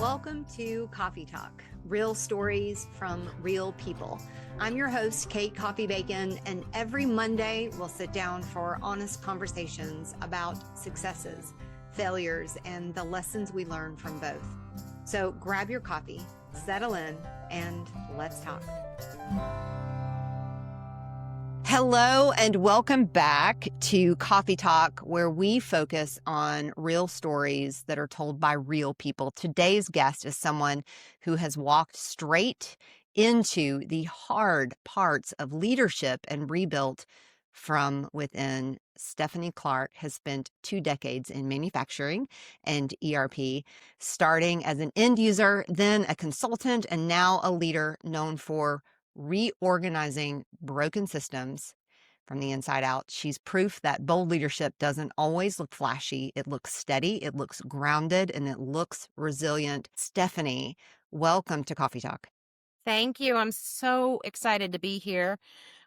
Welcome to Coffey Talk, real stories from real people. I'm your host, Kate Coffey-Bacon, and every Monday we'll sit down for honest conversations about successes, failures, and the lessons we learn from both. So grab your coffee, settle in, and let's talk. Hello and welcome back to Coffey Talk, where we focus on real stories that are told by real people. Today's guest is someone who has walked straight into the hard parts of leadership and rebuilt from within. Stephanie Clark has spent 2 decades in manufacturing and ERP, starting as an end user, then a consultant, and now a leader known for reorganizing broken systems from the inside out. She's proof that bold leadership doesn't always look flashy. It looks steady, it looks grounded, and it looks resilient. Stephanie, welcome to Coffey Talk. Thank you. I'm so excited to be here.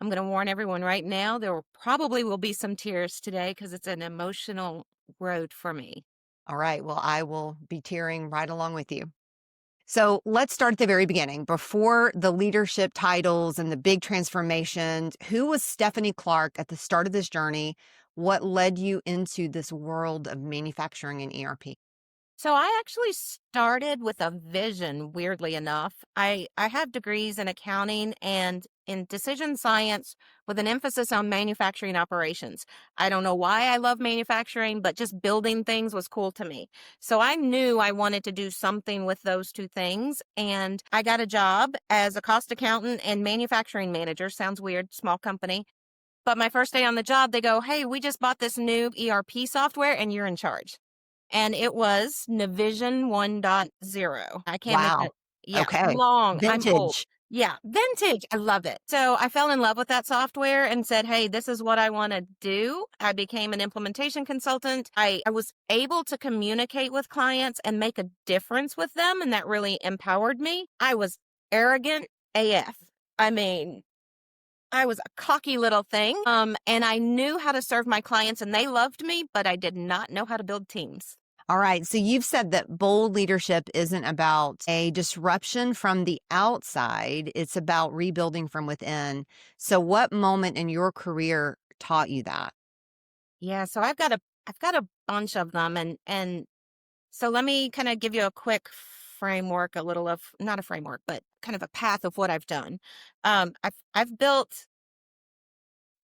I'm going to warn everyone right now, there probably will be some tears today because it's an emotional road for me. All right. Well, I will be tearing right along with you. So let's start at the very beginning. Before the leadership titles and the big transformations, who was Stephanie Clark at the start of this journey? What led you into this world of manufacturing and ERP? So I actually started with a vision, weirdly enough. I have degrees in accounting and in decision science with an emphasis on manufacturing operations. I don't know why I love manufacturing, but just building things was cool to me. So I knew I wanted to do something with those two things. And I got a job as a cost accountant and manufacturing manager. Sounds weird, small company. But my first day on the job, they go, "Hey, we just bought this new ERP software and you're in charge." And it was Navision 1.0. I can't make Wow. that. Yeah, Okay. long. I'm old. Vintage. Yeah, vintage. I love it. So I fell in love with that software and said, "Hey, this is what I want to do." I became an implementation consultant. I was able to communicate with clients and make a difference with them, and that really empowered me. I was arrogant AF. I mean, I was a cocky little thing, and I knew how to serve my clients and they loved me, but I did not know how to build teams. All right. So you've said that bold leadership isn't about a disruption from the outside. It's about rebuilding from within. So what moment in your career taught you that? Yeah, so I've got a bunch of them, and so let me kind of give you a quick framework, a little of not a framework, but kind of a path of what I've done. I've built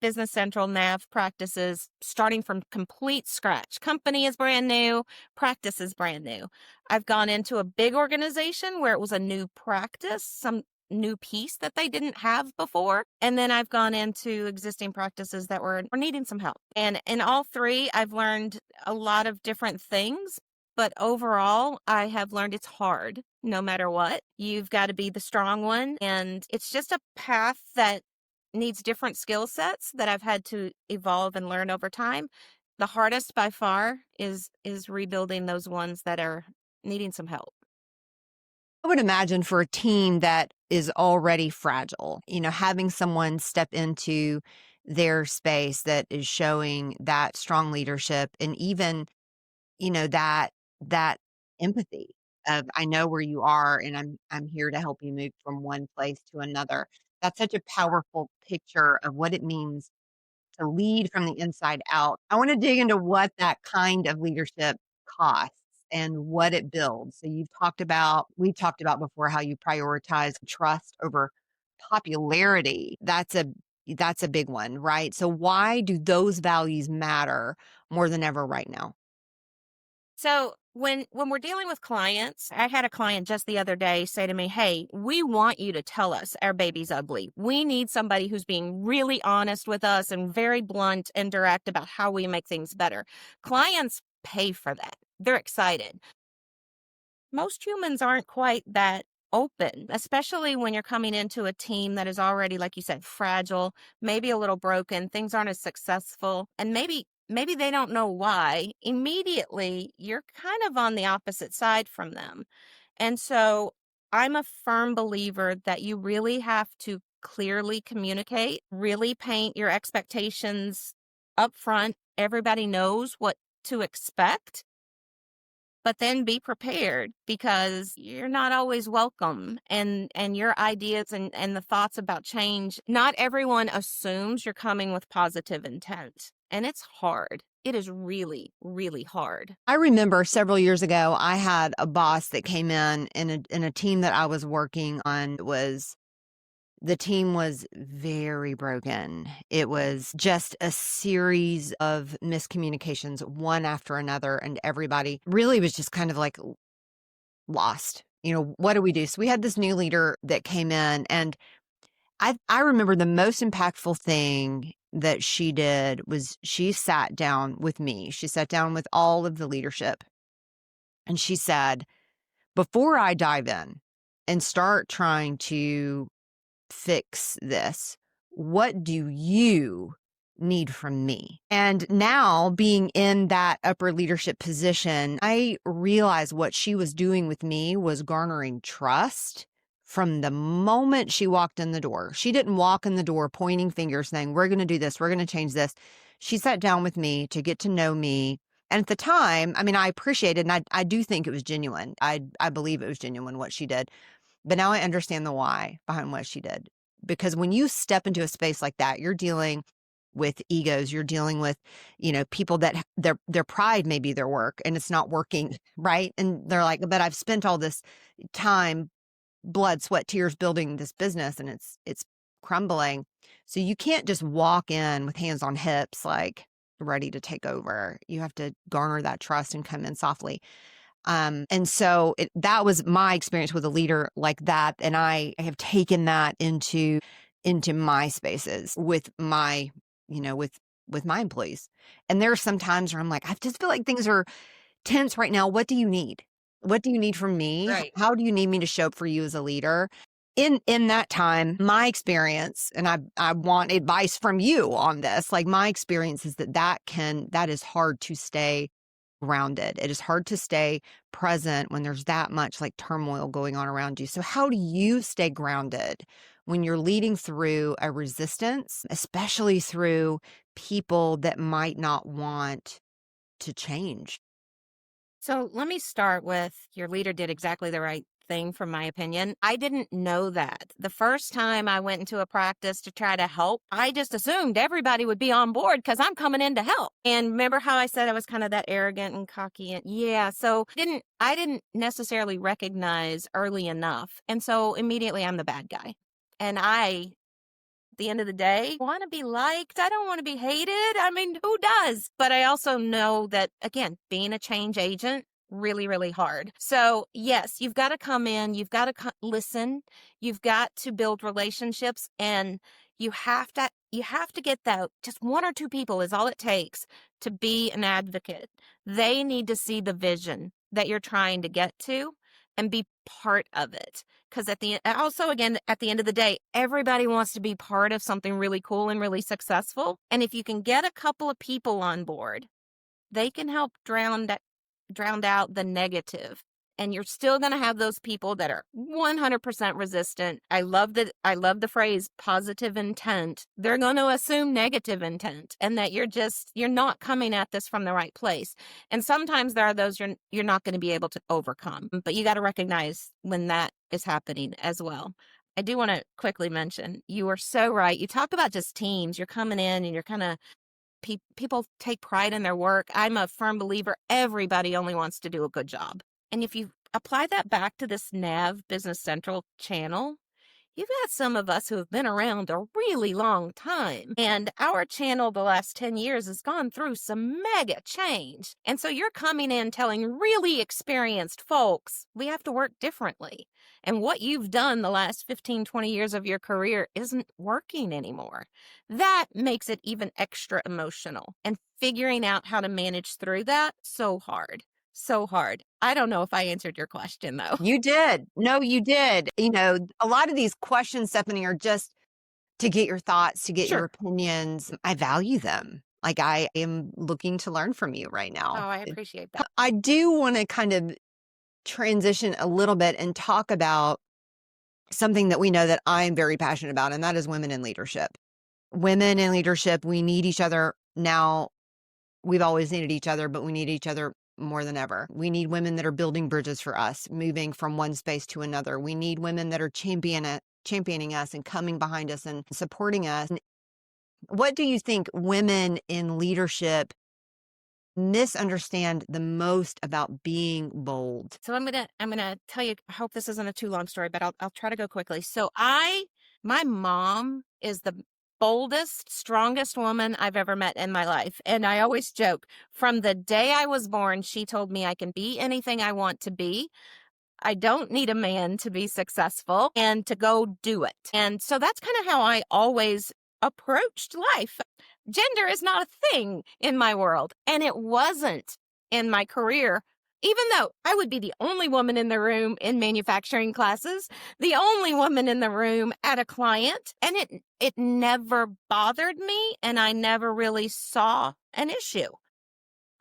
Business Central nav practices starting from complete scratch. Company is brand new, practice is brand new. I've gone into a big organization where it was a new practice, some new piece that they didn't have before. And then I've gone into existing practices that were needing some help. And in all three, I've learned a lot of different things. But overall, I have learned it's hard no matter what. You've got to be the strong one. And it's just a path that needs different skill sets that I've had to evolve and learn over time. The hardest by far is rebuilding those ones that are needing some help. I would imagine for a team that is already fragile, having someone step into their space that is showing that strong leadership and even, that empathy of I know where you are and I'm here to help you move from one place to another. That's such a powerful picture of what it means to lead from the inside out. I want to dig into what that kind of leadership costs and what it builds. So we've talked about before how you prioritize trust over popularity. That's a big one, right? So why do those values matter more than ever right now? So when we're dealing with clients, I had a client just the other day say to me, "Hey, we want you to tell us our baby's ugly. We need somebody who's being really honest with us and very blunt and direct about how we make things better." Clients pay for that. They're excited. Most humans aren't quite that open, especially when you're coming into a team that is already, like you said, fragile, maybe a little broken, things aren't as successful, and maybe they don't know why. Immediately, you're kind of on the opposite side from them. And so I'm a firm believer that you really have to clearly communicate, really paint your expectations up front. Everybody knows what to expect. but then be prepared because you're not always welcome, and your ideas and the thoughts about change, not everyone assumes you're coming with positive intent, and it's hard. It is really, really hard. I remember several years ago, I had a boss that came in a team that I was working on. The team was very broken. It was just a series of miscommunications, one after another, and everybody really was just kind of like lost. What do we do? So we had this new leader that came in, and I remember the most impactful thing that she did was she sat down with me. She sat down with all of the leadership, and she said, before I dive in and start trying to fix this, what do you need from me? And now, being in that upper leadership position, I realized what she was doing with me was garnering trust from the moment she walked in the door. She didn't walk in the door pointing fingers saying, we're going to do this, we're going to change this. She sat down with me to get to know me. And at the time, I mean, I appreciated, and I do think it was genuine. I believe it was genuine what she did. But now I understand the why behind what she did. Because when you step into a space like that, you're dealing with egos, you're dealing with, people that their pride may be their work and it's not working, right? And they're like, but I've spent all this time, blood, sweat, tears building this business, and it's crumbling. So you can't just walk in with hands on hips, like ready to take over. You have to garner that trust and come in softly. And so that was my experience with a leader like that. And I have taken that into my spaces with my, with my employees. And there are some times where I'm like, I just feel like things are tense right now. What do you need? What do you need from me? Right. How do you need me to show up for you as a leader? In that time, my experience, and I want advice from you on this, like my experience is that is hard to stay grounded. It is hard to stay present when there's that much like turmoil going on around you. So how do you stay grounded when you're leading through a resistance, especially through people that might not want to change? So let me start with your leader did exactly the right thing, from my opinion. I didn't know that. The first time I went into a practice to try to help, I just assumed everybody would be on board because I'm coming in to help. And remember how I said I was kind of that arrogant and cocky? And yeah, so I didn't necessarily recognize early enough. And so immediately I'm the bad guy. And at the end of the day, want to be liked. I don't want to be hated. I mean, who does? But I also know that, again, being a change agent, really, really hard. So yes, you've got to come in, you've got to listen, you've got to build relationships, and you have to get that. Just one or two people is all it takes to be an advocate. They need to see the vision that you're trying to get to and be part of it. Because at the end of the day, everybody wants to be part of something really cool and really successful. And if you can get a couple of people on board, they can help drown out the negative. And you're still going to have those people that are 100% resistant. I love the phrase positive intent. They're going to assume negative intent, and that you're not coming at this from the right place. And sometimes there are those you're not going to be able to overcome, but you got to recognize when that is happening as well. I do want to quickly mention, you are so right. You talk about just teams. You're coming in and you're kind of, people take pride in their work. I'm a firm believer everybody only wants to do a good job. And if you apply that back to this NAV Business Central channel, you've got some of us who have been around a really long time. And our channel the last 10 years has gone through some mega change. And so you're coming in telling really experienced folks, we have to work differently. And what you've done the last 15, 20 years of your career isn't working anymore. That makes it even extra emotional. And figuring out how to manage through that, so hard. So hard. I don't know if I answered your question, though. You did. No, you did. A lot of these questions, Stephanie, are just to get your thoughts, to get Sure. your opinions. I value them. Like, I am looking to learn from you right now. Oh, I appreciate that. I do want to kind of transition a little bit and talk about something that we know that I'm very passionate about, and that is women in leadership. Women in leadership, we need each other now. We've always needed each other, but we need each other more than ever. We need women that are building bridges for us, moving from one space to another. We need women that are championing us and coming behind us and supporting us. What do you think women in leadership misunderstand the most about being bold? So I'm gonna tell you. I hope this isn't a too long story, but I'll try to go quickly. So my mom is the boldest, strongest woman I've ever met in my life, and I always joke. From the day I was born, she told me I can be anything I want to be. I don't need a man to be successful and to go do it. And so that's kind of how I always approached life. Gender is not a thing in my world, and it wasn't in my career. Even though I would be the only woman in the room in manufacturing classes, the only woman in the room at a client, and it never bothered me, and I never really saw an issue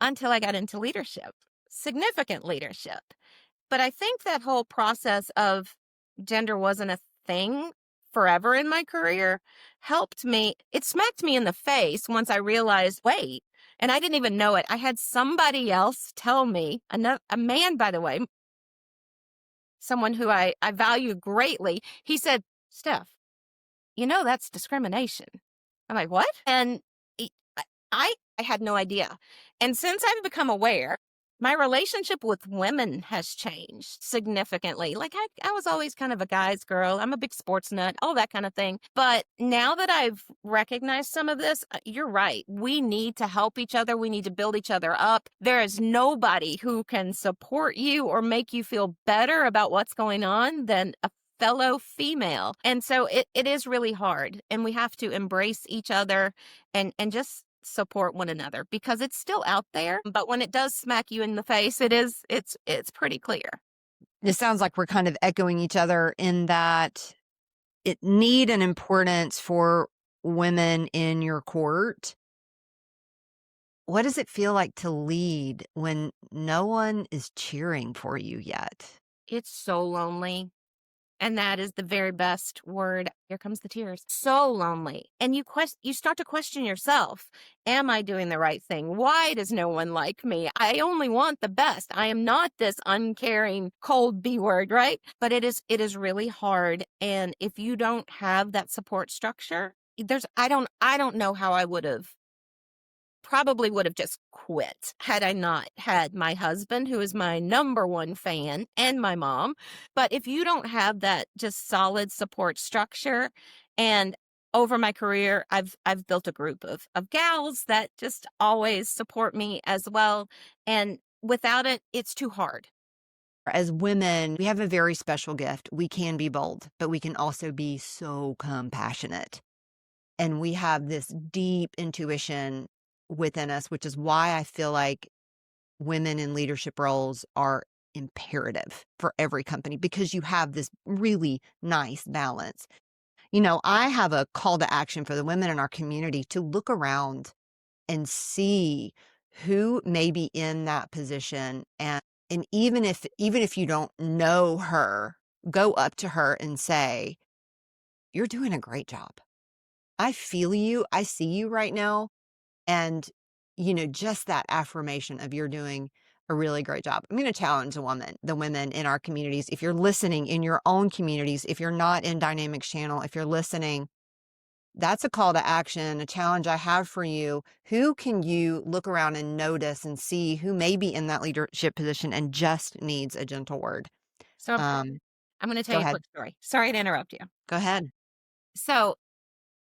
until I got into leadership, significant leadership. But I think that whole process of gender wasn't a thing forever in my career helped me. It smacked me in the face once I realized, wait, and I didn't even know it. I had somebody else tell me, a man, by the way, someone who I value greatly. He said, Steph, that's discrimination. I'm like, what? And I had no idea. And since I've become aware, my relationship with women has changed significantly. Like I was always kind of a guy's girl. I'm a big sports nut, all that kind of thing. But now that I've recognized some of this, you're right. We need to help each other. We need to build each other up. There is nobody who can support you or make you feel better about what's going on than a fellow female. And so it is really hard. And we have to embrace each other and just support one another because it's still out there. But when it does smack you in the face, it's pretty clear. It sounds like we're kind of echoing each other in that it need and importance for women in your court. What does it feel like to lead when no one is cheering for you yet? It's so lonely. And that is the very best word. Here comes the tears. So lonely. And you start to question yourself. Am I doing the right thing? Why does no one like me? I only want the best. I am not this uncaring, cold B word, right? But it is really hard. And if you don't have that support structure, I don't know how I probably would have just quit had I not had my husband, who is my number one fan, and my mom. But if you don't have that just solid support structure, and over my career, I've built a group of gals that just always support me as well. And without it, it's too hard. As women, we have a very special gift. We can be bold, but we can also be so compassionate. And we have this deep intuition within us, which is why I feel like women in leadership roles are imperative for every company because you have this really nice balance. I have a call to action for the women in our community to look around and see who may be in that position. And even if you don't know her, go up to her and say, "You're doing a great job. I feel you. I see you right now." And, just that affirmation of you're doing a really great job. I'm going to challenge the women in our communities. If you're listening in your own communities, if you're not in Dynamics Channel, if you're listening, that's a call to action, a challenge I have for you. Who can you look around and notice and see who may be in that leadership position and just needs a gentle word? So Um, I'm going to tell Go you a ahead. quick story. Sorry to interrupt you. Go ahead. So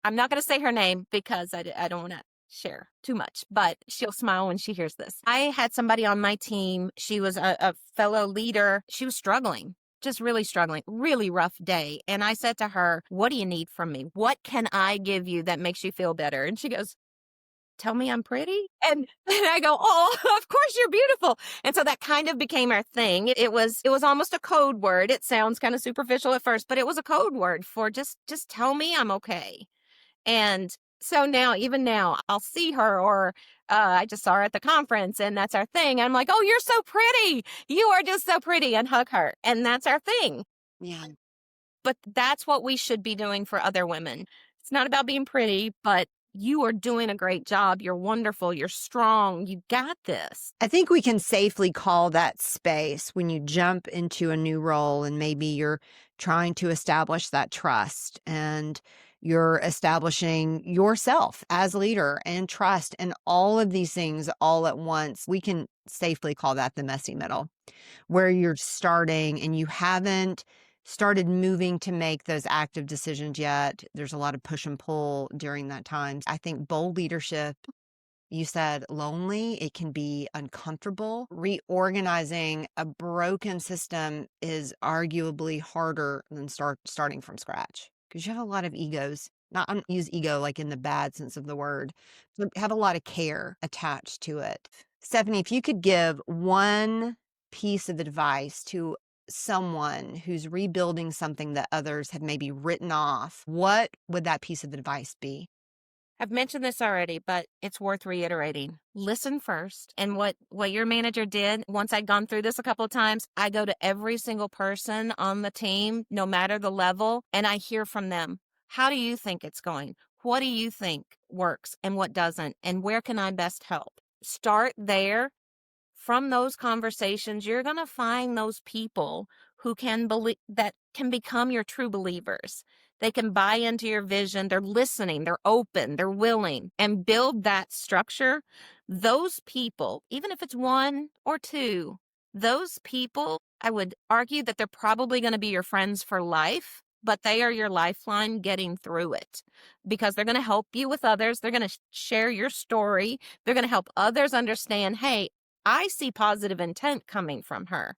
I'm not going to say her name because I don't want to share too much, but she'll smile when she hears this. I had somebody on my team. She was a fellow leader. She was struggling, just really struggling, really rough day. And I said to her, "What do you need from me? What can I give you that makes you feel better?" And she goes, "Tell me I'm pretty." And I go, "Oh, of course you're beautiful." And so that kind of became our thing. It was almost a code word. It sounds kind of superficial at first, but it was a code word for just tell me I'm okay. And so even now, I'll see her or I just saw her at the conference and that's our thing. I'm like, "Oh, you're so pretty. You are just so pretty," and hug her. And that's our thing. Yeah. But that's what we should be doing for other women. It's not about being pretty, but you are doing a great job. You're wonderful. You're strong. You got this. I think we can safely call that space when you jump into a new role and maybe you're trying to establish that trust and you're establishing yourself as leader and trust and all of these things all at once. We can safely call that the messy middle, where you're starting and you haven't started moving to make those active decisions yet. There's a lot of push and pull during that time. I think bold leadership, you said lonely, it can be uncomfortable. Reorganizing a broken system is arguably harder than starting from scratch because you have a lot of egos. Not I don't use ego like in the bad sense of the word, but have a lot of care attached to it. Stephanie, if you could give one piece of advice to someone who's rebuilding something that others have maybe written off, what would that piece of advice be? I've mentioned this already, but it's worth reiterating. Listen first. And what your manager did, once I'd gone through this a couple of times, I go to every single person on the team, no matter the level, and I hear from them. How do you think it's going? What do you think works and what doesn't? And where can I best help? Start there. From those conversations, you're going to find those people who can believe, that can become your true believers. They can buy into your vision. They're listening. They're open. They're willing, and build that structure. Those people, even if it's one or two, those people, I would argue that they're probably going to be your friends for life, but they are your lifeline getting through it because they're going to help you with others. They're going to share your story. They're going to help others understand, hey, I see positive intent coming from her,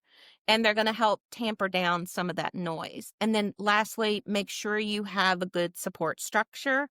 and they're going to help tamper down some of that noise. And then lastly, make sure you have a good support structure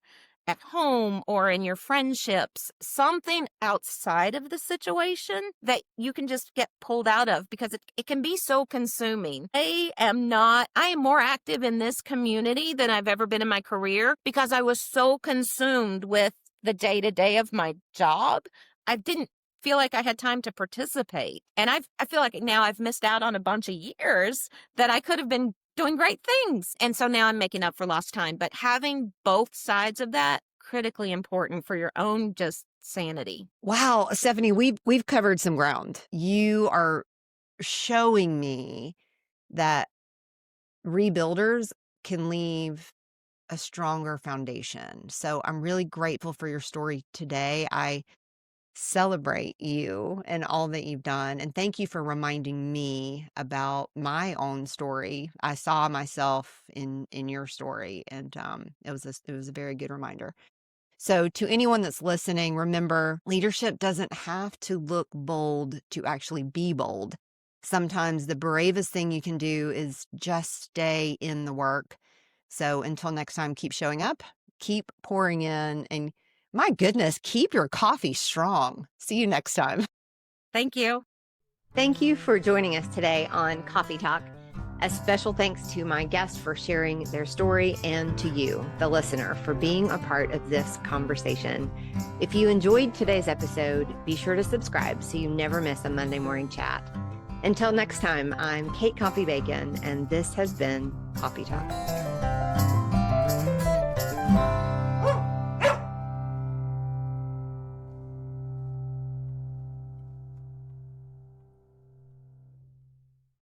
at home or in your friendships, something outside of the situation that you can just get pulled out of because it can be so consuming. I am more active in this community than I've ever been in my career because I was so consumed with the day-to-day of my job. I didn't feel like I had time to participate. And I feel like now I've missed out on a bunch of years that I could have been doing great things. And so now I'm making up for lost time. But having both sides of that, critically important for your own just sanity. Wow, Stephanie, we've covered some ground. You are showing me that rebuilders can leave a stronger foundation. So I'm really grateful for your story today. I celebrate you and all that you've done. And thank you for reminding me about my own story. I saw myself in your story, and it was a very good reminder. So to anyone that's listening, remember, leadership doesn't have to look bold to actually be bold. Sometimes the bravest thing you can do is just stay in the work. So until next time, keep showing up, keep pouring in, and my goodness, keep your coffee strong. See you next time. Thank you. Thank you for joining us today on Coffee Talk. A special thanks to my guests for sharing their story and to you, the listener, for being a part of this conversation. If you enjoyed today's episode, be sure to subscribe so you never miss a Monday morning chat. Until next time, I'm Kate Coffey-Bacon, and this has been Coffee Talk.